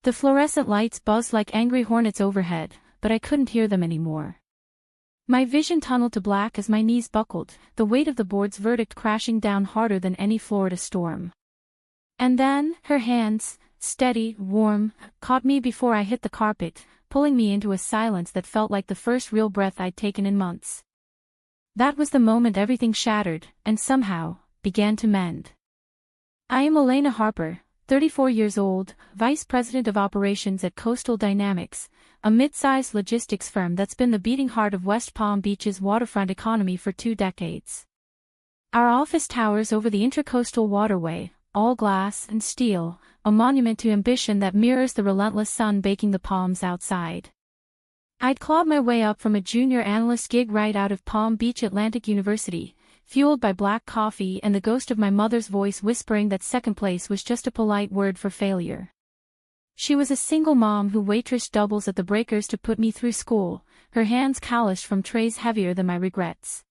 The fluorescent lights buzzed like angry hornets overhead, but I couldn't hear them anymore. My vision tunneled to black as my knees buckled, the weight of the board's verdict crashing down harder than any Florida storm. And then, her hands, steady, warm, caught me before I hit the carpet, pulling me into a silence that felt like the first real breath I'd taken in months. That was the moment everything shattered, and somehow, began to mend. I am Elena Harper, 34 years old, Vice President of Operations at Coastal Dynamics, a mid-sized logistics firm that's been the beating heart of West Palm Beach's waterfront economy for 2 decades. Our office towers over the Intracoastal Waterway, all glass and steel, a monument to ambition that mirrors the relentless sun baking the palms outside. I'd clawed my way up from a junior analyst gig right out of Palm Beach Atlantic University, fueled by black coffee and the ghost of my mother's voice whispering that second place was just a polite word for failure. She was a single mom who waitressed doubles at the Breakers to put me through school, her hands calloused from trays heavier than my regrets.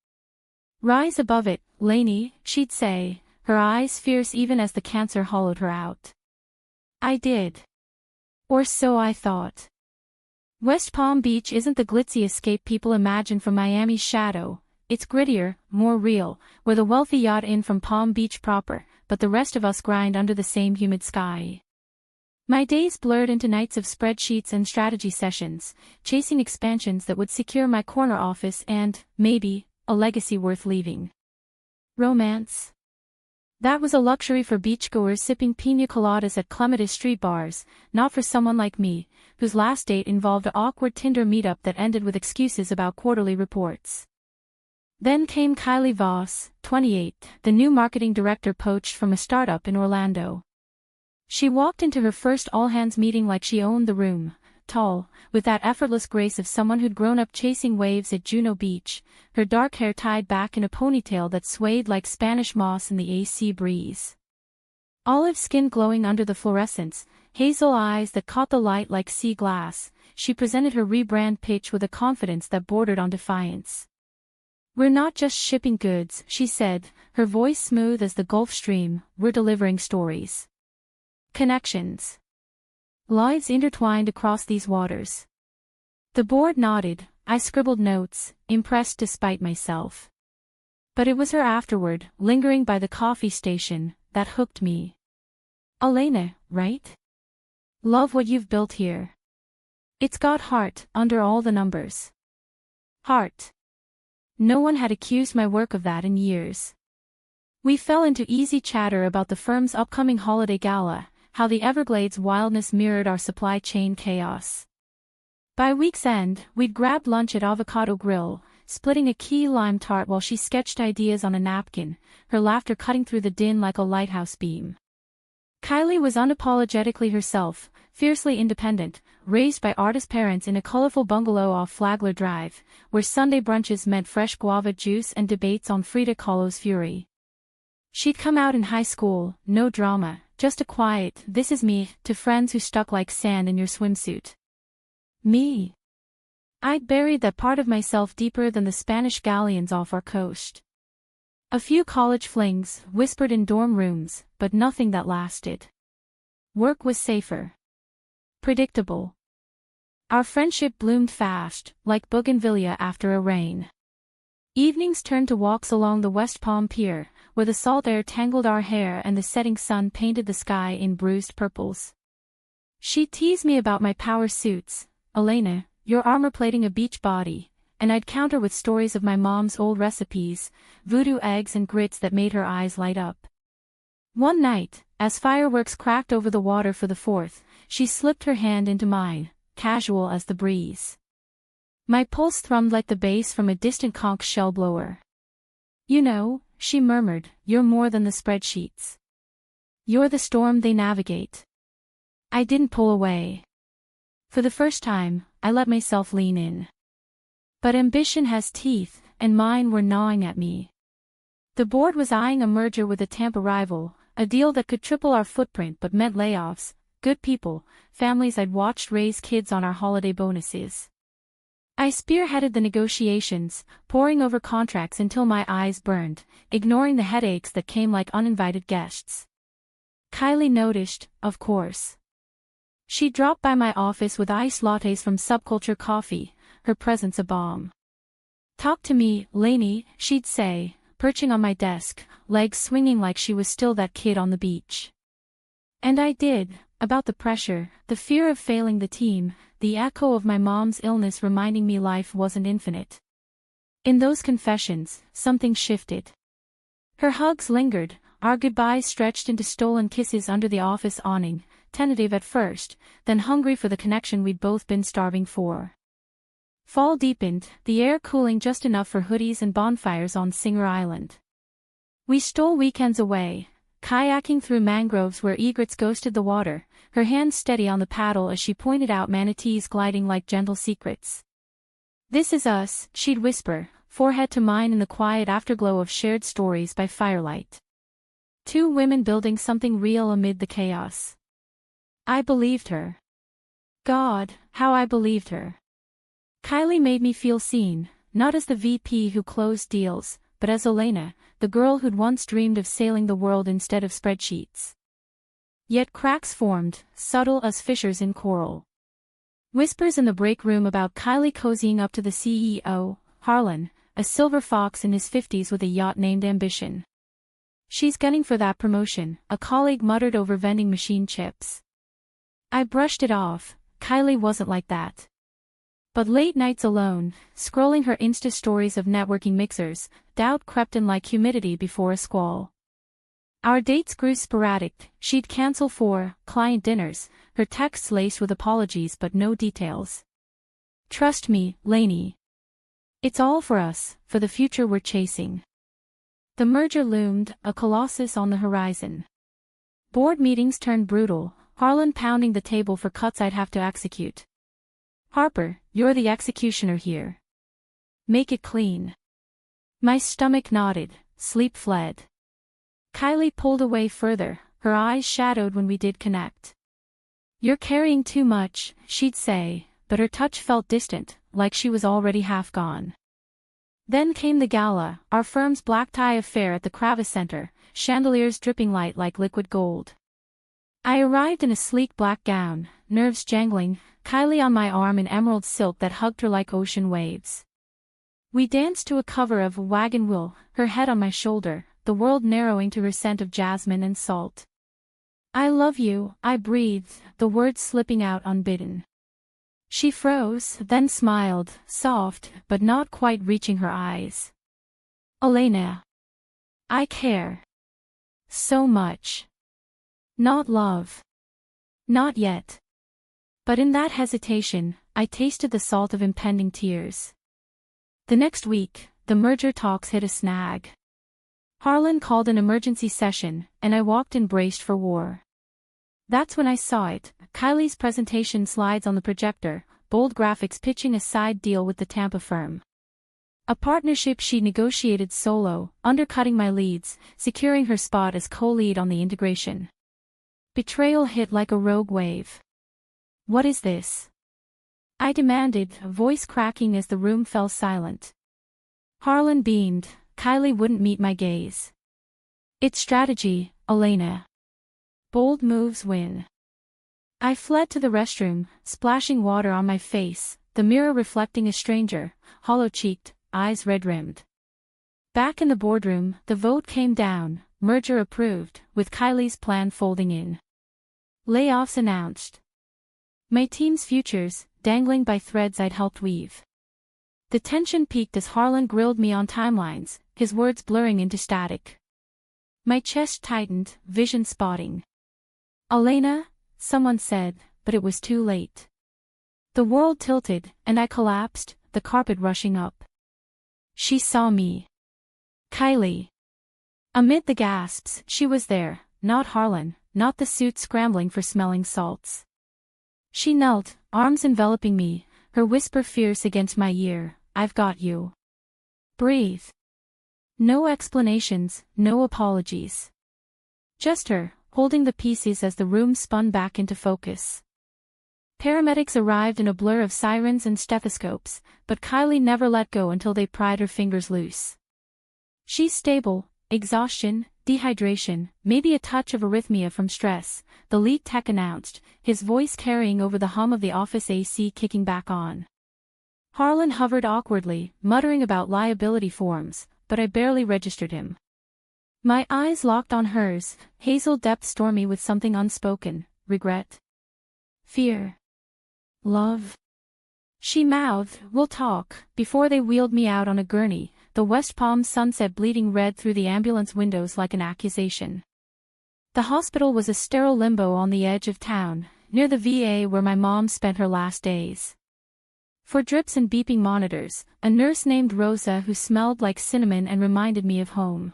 "Rise above it, Lainey," she'd say, her eyes fierce even as the cancer hollowed her out. I did. Or so I thought. West Palm Beach isn't the glitzy escape people imagine from Miami's shadow. It's grittier, more real, where the wealthy yacht in from Palm Beach proper, but the rest of us grind under the same humid sky. My days blurred into nights of spreadsheets and strategy sessions, chasing expansions that would secure my corner office and, maybe, a legacy worth leaving. Romance? That was a luxury for beachgoers sipping piña coladas at clematis street bars, not for someone like me, whose last date involved an awkward Tinder meetup that ended with excuses about quarterly reports. Then came Kylie Voss, 28, the new marketing director poached from a startup in Orlando. She walked into her first all-hands meeting like she owned the room, tall, with that effortless grace of someone who'd grown up chasing waves at Juno Beach, her dark hair tied back in a ponytail that swayed like Spanish moss in the AC breeze. Olive skin glowing under the fluorescence, hazel eyes that caught the light like sea glass, she presented her rebrand pitch with a confidence that bordered on defiance. "We're not just shipping goods," she said, her voice smooth as the Gulf Stream, "we're delivering stories. Connections. Lives intertwined across these waters." The board nodded, I scribbled notes, impressed despite myself. But it was her afterward, lingering by the coffee station, that hooked me. "Elena, right? Love what you've built here. It's got heart, under all the numbers." Heart. No one had accused my work of that in years. We fell into easy chatter about the firm's upcoming holiday gala, how the Everglades wildness mirrored our supply chain chaos. By week's end, we'd grabbed lunch at Avocado Grill, splitting a key lime tart while she sketched ideas on a napkin, her laughter cutting through the din like a lighthouse beam. Kylie was unapologetically herself, fiercely independent, raised by artist parents in a colorful bungalow off Flagler Drive, where Sunday brunches meant fresh guava juice and debates on Frida Kahlo's fury. She'd come out in high school, no drama, just a quiet, "This is me," to friends who stuck like sand in your swimsuit. Me. I'd buried that part of myself deeper than the Spanish galleons off our coast. A few college flings, whispered in dorm rooms, but nothing that lasted. Work was safer. Predictable. Our friendship bloomed fast, like bougainvillea after a rain. Evenings turned to walks along the West Palm Pier, where the salt air tangled our hair and the setting sun painted the sky in bruised purples. She'd tease me about my power suits, "Elena, you're armor-plating a beach body," and I'd counter with stories of my mom's old recipes, voodoo eggs and grits that made her eyes light up. One night, as fireworks cracked over the water for the 4th, she slipped her hand into mine, casual as the breeze. My pulse thrummed like the bass from a distant conch shell blower. "You know," she murmured, "you're more than the spreadsheets. You're the storm they navigate." I didn't pull away. For the first time, I let myself lean in. But ambition has teeth, and mine were gnawing at me. The board was eyeing a merger with a Tampa rival, a deal that could triple our footprint but meant layoffs, good people, families I'd watched raise kids on our holiday bonuses. I spearheaded the negotiations, poring over contracts until my eyes burned, ignoring the headaches that came like uninvited guests. Kylie noticed, of course. She dropped by my office with iced lattes from Subculture Coffee, her presence a bomb. "Talk to me, Lainey," she'd say, perching on my desk, legs swinging like she was still that kid on the beach. And I did, about the pressure, the fear of failing the team, the echo of my mom's illness reminding me life wasn't infinite. In those confessions, something shifted. Her hugs lingered, our goodbyes stretched into stolen kisses under the office awning, tentative at first, then hungry for the connection we'd both been starving for. Fall deepened, the air cooling just enough for hoodies and bonfires on Singer Island. We stole weekends away, kayaking through mangroves where egrets ghosted the water, her hand steady on the paddle as she pointed out manatees gliding like gentle secrets. "This is us," she'd whisper, forehead to mine in the quiet afterglow of shared stories by firelight. Two women building something real amid the chaos. I believed her. God, how I believed her. Kylie made me feel seen, not as the VP who closed deals, but as Elena, the girl who'd once dreamed of sailing the world instead of spreadsheets. Yet cracks formed, subtle as fissures in coral. Whispers in the break room about Kylie cozying up to the CEO, Harlan, a silver fox in his 50s with a yacht named Ambition. "She's gunning for that promotion," a colleague muttered over vending machine chips. I brushed it off, Kylie wasn't like that. But late nights alone, scrolling her Insta stories of networking mixers, doubt crept in like humidity before a squall. Our dates grew sporadic, she'd cancel for client dinners, her texts laced with apologies but no details. "Trust me, Lainey. It's all for us, for the future we're chasing." The merger loomed, a colossus on the horizon. Board meetings turned brutal, Harlan pounding the table for cuts I'd have to execute. "Harper, you're the executioner here. Make it clean." My stomach knotted, sleep fled. Kylie pulled away further, her eyes shadowed when we did connect. "You're carrying too much," she'd say, but her touch felt distant, like she was already half gone. Then came the gala, our firm's black tie affair at the Kravis Center, chandeliers dripping light like liquid gold. I arrived in a sleek black gown, nerves jangling, Kylie on my arm in emerald silk that hugged her like ocean waves. We danced to a cover of Wagon Wheel, her head on my shoulder, the world narrowing to her scent of jasmine and salt. "I love you," I breathed, the words slipping out unbidden. She froze, then smiled, soft, but not quite reaching her eyes. "Elena. I care. So much. Not love. Not yet." But in that hesitation, I tasted the salt of impending tears. The next week, the merger talks hit a snag. Harlan called an emergency session, and I walked in braced for war. That's when I saw it, Kylie's presentation slides on the projector, bold graphics pitching a side deal with the Tampa firm. A partnership she negotiated solo, undercutting my leads, securing her spot as co-lead on the integration. Betrayal hit like a rogue wave. "What is this?" I demanded, a voice cracking as the room fell silent. Harlan beamed, Kylie wouldn't meet my gaze. "It's strategy, Elena. Bold moves win." I fled to the restroom, splashing water on my face, the mirror reflecting a stranger, hollow-cheeked, eyes red-rimmed. Back in the boardroom, the vote came down, merger approved, with Kylie's plan folding in. Layoffs announced. My team's futures, dangling by threads I'd helped weave. The tension peaked as Harlan grilled me on timelines, his words blurring into static. My chest tightened, vision spotting. "Elena," someone said, but it was too late. The world tilted, and I collapsed, the carpet rushing up. She saw me. Kylie. Amid the gasps, she was there, not Harlan, not the suit scrambling for smelling salts. She knelt, arms enveloping me, her whisper fierce against my ear, "I've got you. Breathe." No explanations, no apologies. Just her, holding the pieces as the room spun back into focus. Paramedics arrived in a blur of sirens and stethoscopes, but Kylie never let go until they pried her fingers loose. She's stable, exhaustion, dehydration, maybe a touch of arrhythmia from stress, the lead tech announced, his voice carrying over the hum of the office AC kicking back on. Harlan hovered awkwardly, muttering about liability forms, but I barely registered him. My eyes locked on hers, hazel depth stormy with something unspoken, regret. Fear. Love. She mouthed, "We'll talk," before they wheeled me out on a gurney, the West Palm sunset bleeding red through the ambulance windows like an accusation. The hospital was a sterile limbo on the edge of town, near the VA where my mom spent her last days. For drips and beeping monitors, a nurse named Rosa who smelled like cinnamon and reminded me of home.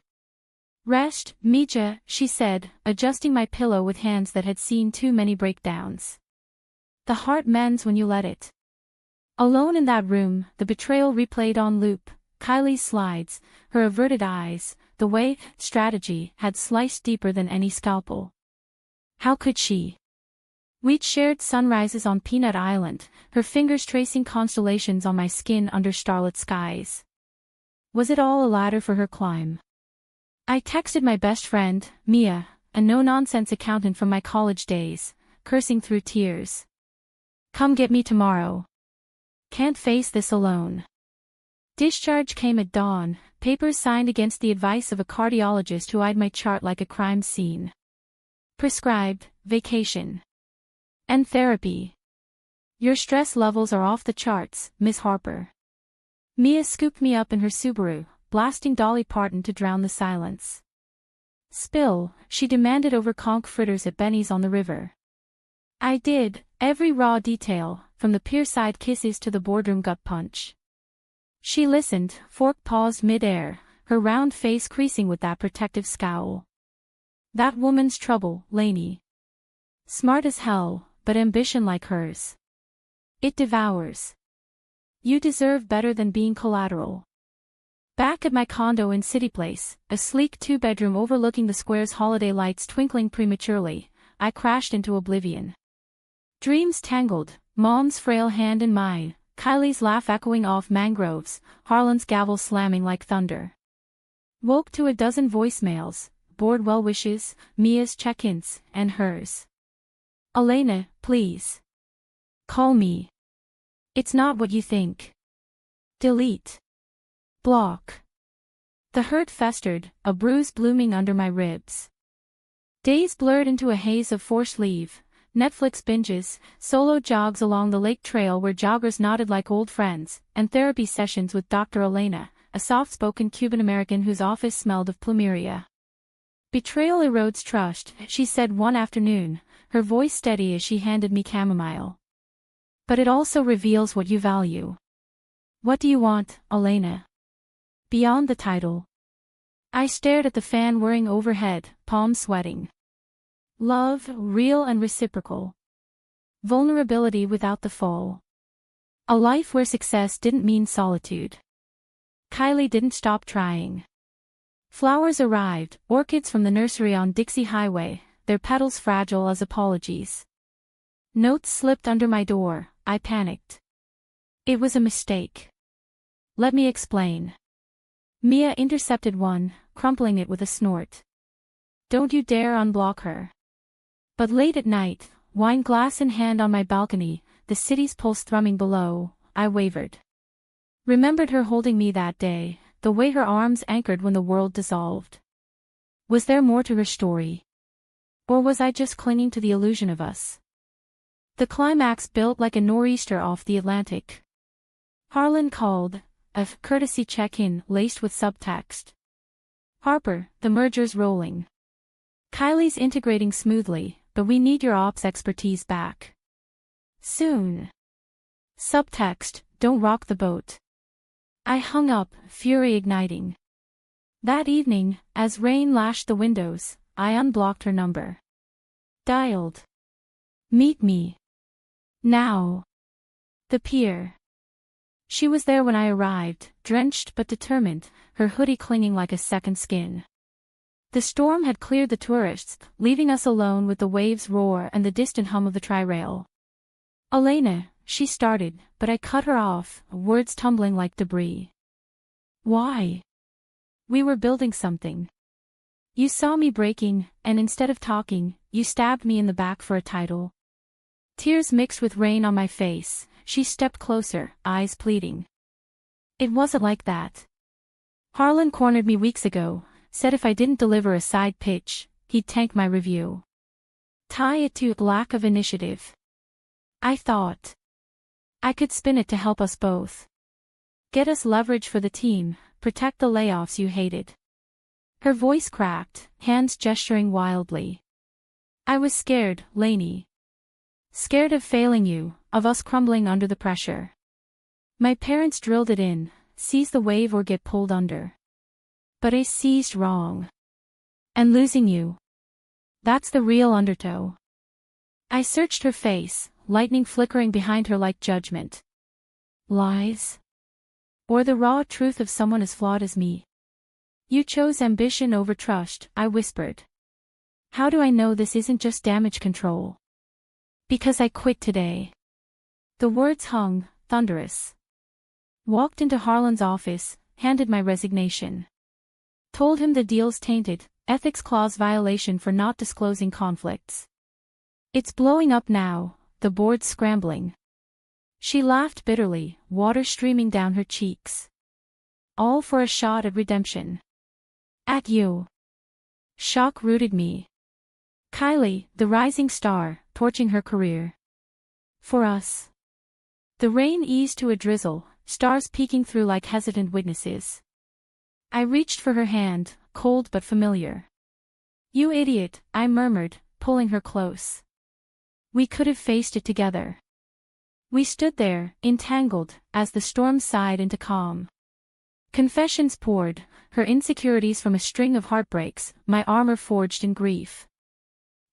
"Rest, Mija," she said, adjusting my pillow with hands that had seen too many breakdowns. "The heart mends when you let it." Alone in that room, the betrayal replayed on loop, Kylie's slides, her averted eyes, the way strategy had sliced deeper than any scalpel. How could she? We'd shared sunrises on Peanut Island, her fingers tracing constellations on my skin under starlit skies. Was it all a ladder for her climb? I texted my best friend, Mia, a no-nonsense accountant from my college days, cursing through tears. "Come get me tomorrow. Can't face this alone." Discharge came at dawn, papers signed against the advice of a cardiologist who eyed my chart like a crime scene. Prescribed, vacation. And therapy. "Your stress levels are off the charts, Miss Harper." Mia scooped me up in her Subaru, blasting Dolly Parton to drown the silence. "Spill," she demanded over conch fritters at Benny's on the river. I did, every raw detail, from the pier-side kisses to the boardroom gut punch. She listened, fork paused mid-air, her round face creasing with that protective scowl. "That woman's trouble, Lainey. Smart as hell, but ambition like hers. It devours. You deserve better than being collateral." Back at my condo in City Place, a sleek two-bedroom overlooking the square's holiday lights twinkling prematurely, I crashed into oblivion. Dreams tangled, Mom's frail hand in mine, Kylie's laugh echoing off mangroves, Harlan's gavel slamming like thunder. Woke to a dozen voicemails, bored well wishes, Mia's check-ins, and hers. "Elena, please. Call me. It's not what you think." Delete. Block. The hurt festered, a bruise blooming under my ribs. Days blurred into a haze of forced leave, Netflix binges, solo jogs along the lake trail where joggers nodded like old friends, and therapy sessions with Dr. Elena, a soft-spoken Cuban-American whose office smelled of plumeria. "Betrayal erodes trust," she said one afternoon, her voice steady as she handed me chamomile. "But it also reveals what you value. What do you want, Elena? Beyond the title." I stared at the fan whirring overhead, palms sweating. Love, real and reciprocal. Vulnerability without the fall. A life where success didn't mean solitude. Kylie didn't stop trying. Flowers arrived, orchids from the nursery on Dixie Highway, their petals fragile as apologies. Notes slipped under my door, I panicked. It was a mistake. "Let me explain." Mia intercepted one, crumpling it with a snort. "Don't you dare unblock her." But late at night, wine glass in hand on my balcony, the city's pulse thrumming below, I wavered. Remembered her holding me that day, the way her arms anchored when the world dissolved. Was there more to her story? Or was I just clinging to the illusion of us? The climax built like a nor'easter off the Atlantic. Harlan called, a courtesy check-in laced with subtext. "Harper, the merger's rolling. Kylie's integrating smoothly, but we need your ops expertise back. Soon." Subtext, "Don't rock the boat." I hung up, fury igniting. That evening, as rain lashed the windows, I unblocked her number. Dialed. "Meet me. Now." The pier. She was there when I arrived, drenched but determined, her hoodie clinging like a second skin. The storm had cleared the tourists, leaving us alone with the waves' roar and the distant hum of the tri-rail. "Elena," she started, but I cut her off, words tumbling like debris. "Why?" "We were building something." You saw me breaking, and instead of talking, you stabbed me in the back for a title. Tears mixed with rain on my face, she stepped closer, eyes pleading. It wasn't like that. Harlan cornered me weeks ago, said if I didn't deliver a side pitch, he'd tank my review. Tie it to lack of initiative. I thought I could spin it to help us both. Get us leverage for the team, protect the layoffs you hated. Her voice cracked, hands gesturing wildly. I was scared, Lainey. Scared of failing you, of us crumbling under the pressure. My parents drilled it in, seize the wave or get pulled under. But I seized wrong. And losing you. That's the real undertow. I searched her face, lightning flickering behind her like judgment. Lies? Or the raw truth of someone as flawed as me? You chose ambition over trust, I whispered. How do I know this isn't just damage control? Because I quit today. The words hung, thunderous. Walked into Harlan's office, handed my resignation. Told him the deal's tainted, ethics clause violation for not disclosing conflicts. It's blowing up now, the board's scrambling. She laughed bitterly, water streaming down her cheeks. All for a shot at redemption. At you. Shock rooted me. Kylie, the rising star, torching her career. For us. The rain eased to a drizzle, stars peeking through like hesitant witnesses. I reached for her hand, cold but familiar. You idiot, I murmured, pulling her close. We could have faced it together. We stood there, entangled, as the storm sighed into calm. Confessions poured, her insecurities from a string of heartbreaks, my armor forged in grief.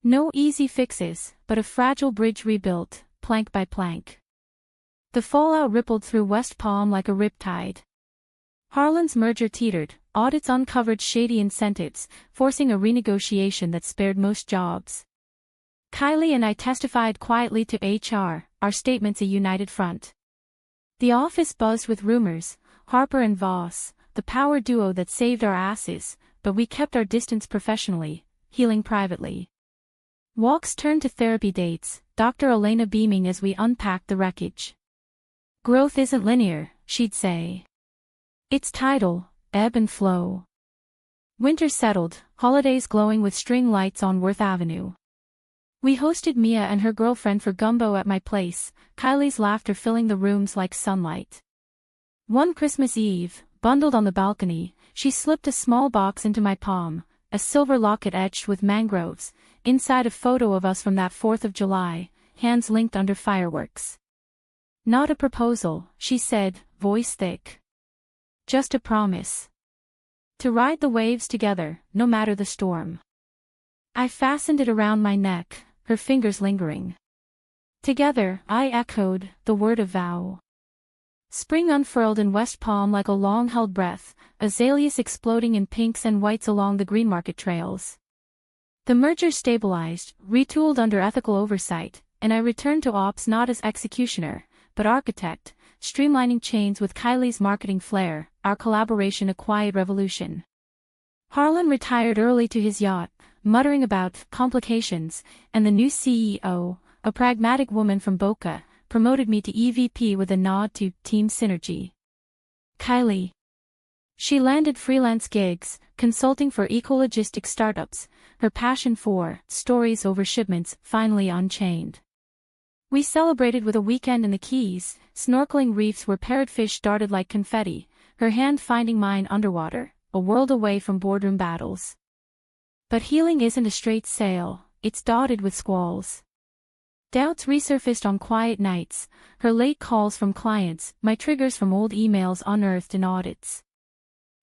No easy fixes, but a fragile bridge rebuilt, plank by plank. The fallout rippled through West Palm like a riptide. Harlan's merger teetered, audits uncovered shady incentives, forcing a renegotiation that spared most jobs. Kylie and I testified quietly to HR, our statements a united front. The office buzzed with rumors, Harper and Voss, the power duo that saved our asses, but we kept our distance professionally, healing privately. Walks turned to therapy dates, Dr. Elena beaming as we unpacked the wreckage. Growth isn't linear, she'd say. It's tidal, ebb and flow. Winter settled, holidays glowing with string lights on Worth Avenue. We hosted Mia and her girlfriend for gumbo at my place, Kylie's laughter filling the rooms like sunlight. One Christmas Eve, bundled on the balcony, she slipped a small box into my palm, a silver locket etched with mangroves, inside a photo of us from that 4th of July, hands linked under fireworks. Not a proposal, she said, voice thick. Just a promise. To ride the waves together, no matter the storm. I fastened it around my neck, her fingers lingering. Together, I echoed, the word of vow. Spring unfurled in West Palm like a long-held breath, azaleas exploding in pinks and whites along the Greenmarket trails. The merger stabilized, retooled under ethical oversight, and I returned to ops not as executioner, but architect, streamlining chains with Kylie's marketing flair, our collaboration a quiet revolution. Harlan retired early to his yacht, muttering about complications, and the new CEO, a pragmatic woman from Boca, promoted me to EVP with a nod to team synergy. Kylie. She landed freelance gigs, consulting for eco-logistic startups, her passion for stories over shipments finally unchained. We celebrated with a weekend in the Keys, snorkeling reefs where parrotfish darted like confetti, her hand finding mine underwater, a world away from boardroom battles. But healing isn't a straight sail, it's dotted with squalls. Doubts resurfaced on quiet nights, her late calls from clients, my triggers from old emails unearthed in audits.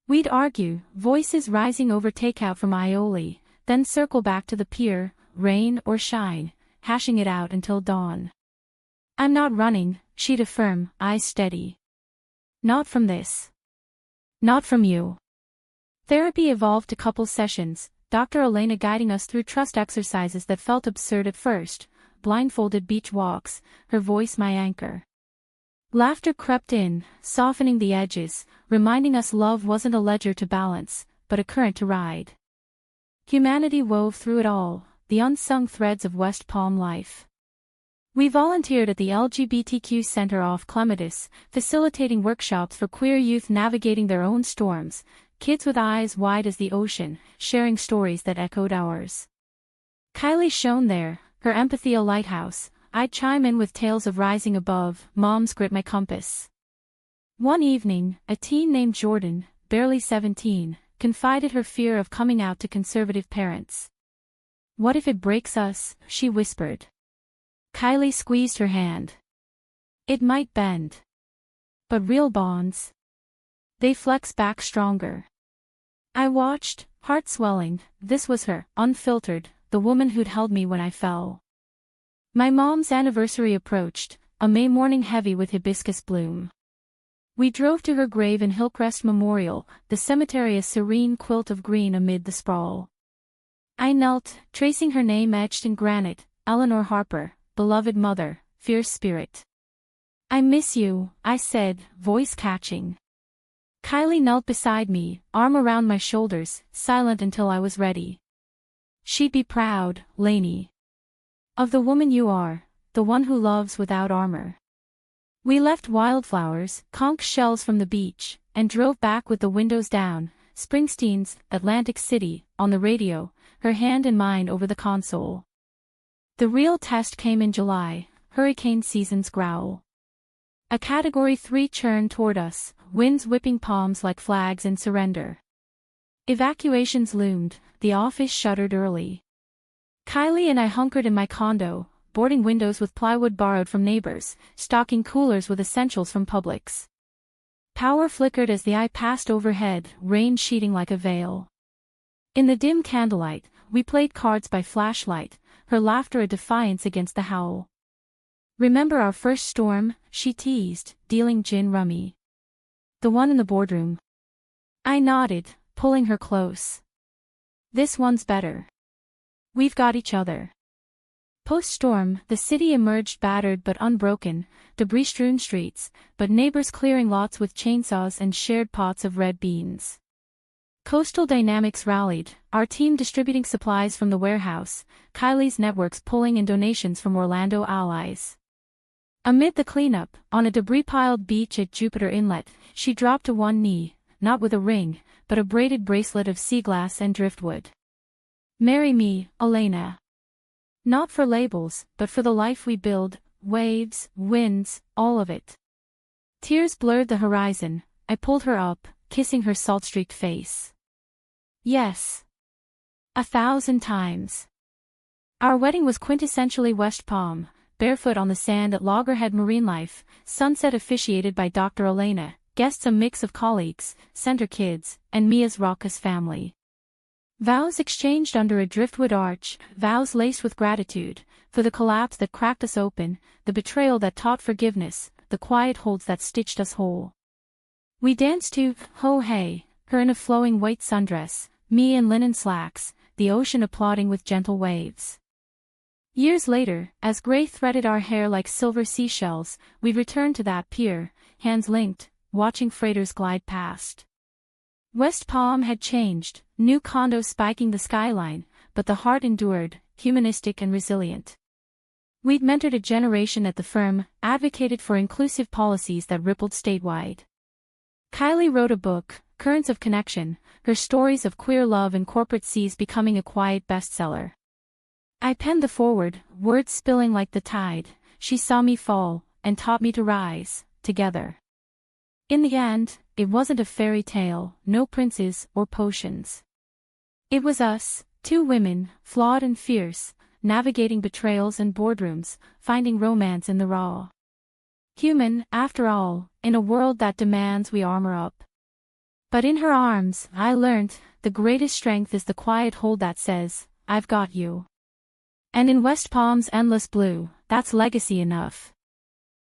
We'd argue, voices rising over takeout from aioli, then circle back to the pier, rain or shine, hashing it out until dawn. I'm not running, she'd affirm, eyes steady. Not from this. Not from you. Therapy evolved to couples sessions, Dr. Elena guiding us through trust exercises that felt absurd at first, blindfolded beach walks, her voice my anchor. Laughter crept in, softening the edges, reminding us love wasn't a ledger to balance, but a current to ride. Humanity wove through it all, the unsung threads of West Palm life. We volunteered at the LGBTQ Center off Clematis, facilitating workshops for queer youth navigating their own storms, kids with eyes wide as the ocean, sharing stories that echoed ours. Kylie shone there, her empathy a lighthouse. I'd chime in with tales of rising above, mom's grit my compass. One evening, a teen named Jordan, barely 17, confided her fear of coming out to conservative parents. "What if it breaks us?" she whispered. Kylie squeezed her hand. "It might bend. But real bonds, they flex back stronger." I watched, heart swelling. This was her, unfiltered, the woman who'd held me when I fell. My mom's anniversary approached, a May morning heavy with hibiscus bloom. We drove to her grave in Hillcrest Memorial, the cemetery a serene quilt of green amid the sprawl. I knelt, tracing her name etched in granite, Eleanor Harper, beloved mother, fierce spirit. "I miss you," I said, voice catching. Kylie knelt beside me, arm around my shoulders, silent until I was ready. "She'd be proud, Lainey, of the woman you are, the one who loves without armor." We left wildflowers, conch shells from the beach, and drove back with the windows down, Springsteen's Atlantic City, on the radio, her hand in mine over the console. The real test came in July, hurricane season's growl. A Category 3 churn toward us, winds whipping palms like flags in surrender. Evacuations loomed, the office shuttered early. Kylie and I hunkered in my condo, boarding windows with plywood borrowed from neighbors, stocking coolers with essentials from Publix. Power flickered as the eye passed overhead, rain sheeting like a veil. In the dim candlelight, we played cards by flashlight, her laughter a defiance against the howl. "Remember our first storm?" she teased, dealing gin rummy. "The one in the boardroom." I nodded, pulling her close. "This one's better. We've got each other." Post-storm, the city emerged battered but unbroken, debris-strewn streets, but neighbors clearing lots with chainsaws and shared pots of red beans. Coastal dynamics rallied, our team distributing supplies from the warehouse, Kylie's networks pulling in donations from Orlando allies. Amid the cleanup, on a debris-piled beach at Jupiter Inlet, she dropped to one knee, not with a ring, but a braided bracelet of sea glass and driftwood. "Marry me, Elena. Not for labels, but for the life we build, waves, winds, all of it." Tears blurred the horizon, I pulled her up, kissing her salt-streaked face. "Yes. 1,000 times." Our wedding was quintessentially West Palm, barefoot on the sand at Loggerhead Marine Life, sunset officiated by Dr. Elena, guests a mix of colleagues, center kids, and Mia's raucous family. Vows exchanged under a driftwood arch, vows laced with gratitude, for the collapse that cracked us open, the betrayal that taught forgiveness, the quiet holds that stitched us whole. We danced to "Ho Hey," her in a flowing white sundress, me in linen slacks, the ocean applauding with gentle waves. Years later, as gray threaded our hair like silver seashells, we'd return to that pier, hands linked, watching freighters glide past. West Palm had changed, new condos spiking the skyline, but the heart endured, humanistic and resilient. We'd mentored a generation at the firm, advocated for inclusive policies that rippled statewide. Kylie wrote a book, Currents of Connection, her stories of queer love in corporate seas becoming a quiet bestseller. I penned the foreword, words spilling like the tide. She saw me fall, and taught me to rise, together. In the end, it wasn't a fairy tale, no princes or potions. It was us, two women, flawed and fierce, navigating betrayals and boardrooms, finding romance in the raw. Human, after all, in a world that demands we armor up. But in her arms, I learned, the greatest strength is the quiet hold that says, "I've got you." And in West Palm's endless blue, that's legacy enough.